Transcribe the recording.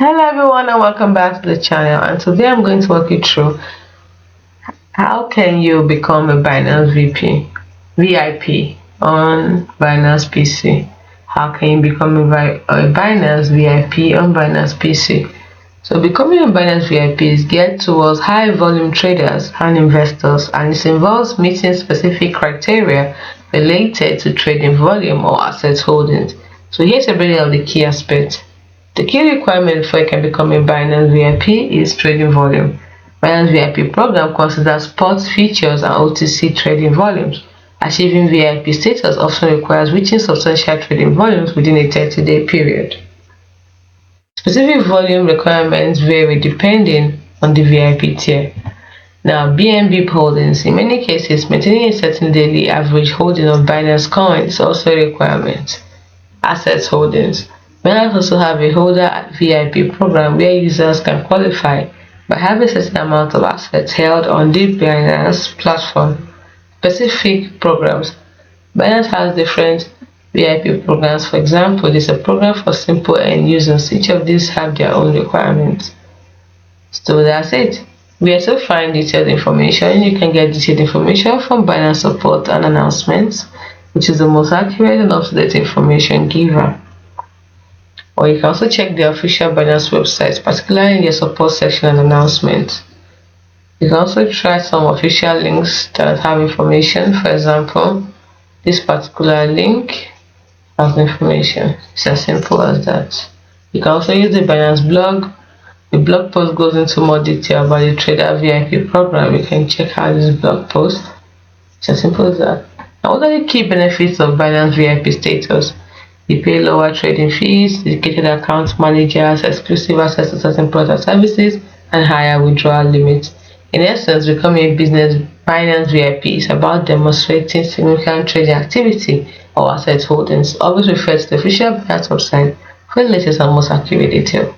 Hello everyone and welcome back to the channel, and today I'm going to walk you through how can you become a Binance VIP on Binance PC. How can you become a Binance VIP on Binance PC? So becoming a Binance VIP is geared towards high volume traders and investors, and it involves meeting specific criteria related to trading volume or asset holdings. So here's a breakdown of the key aspects. The key requirement before you can become a Binance VIP is trading volume. Binance VIP program considers spot, futures, and OTC trading volumes. Achieving VIP status often requires reaching substantial trading volumes within a 30-day period. Specific volume requirements vary depending on the VIP tier. Now, BNB holdings. In many cases, maintaining a certain daily average holding of Binance coin is also a requirement. Assets holdings. Binance also have a holder VIP program where users can qualify by having a certain amount of assets held on the Binance platform. Specific programs. Binance has different VIP programs. For example, there's a program for simple end users. Each of these have their own requirements. So that's it. Where to find detailed information? You can get detailed information from Binance support and announcements, which is the most accurate and up-to-date information giver. Or you can also check the official Binance website, particularly in their support section and announcements. You can also try some official links that have information. For example, this particular link has information. It's as simple as that. You can also use the Binance blog. The blog post goes into more detail about the Trader VIP program. You can check out this blog post. It's as simple as that. Now, what are the key benefits of Binance VIP status? You pay lower trading fees, dedicated account managers, exclusive access to certain product services, and higher withdrawal limits. In essence, becoming a business Binance VIP is about demonstrating significant trading activity or asset holdings. Always refer to the official Binance website for the latest and most accurate detail.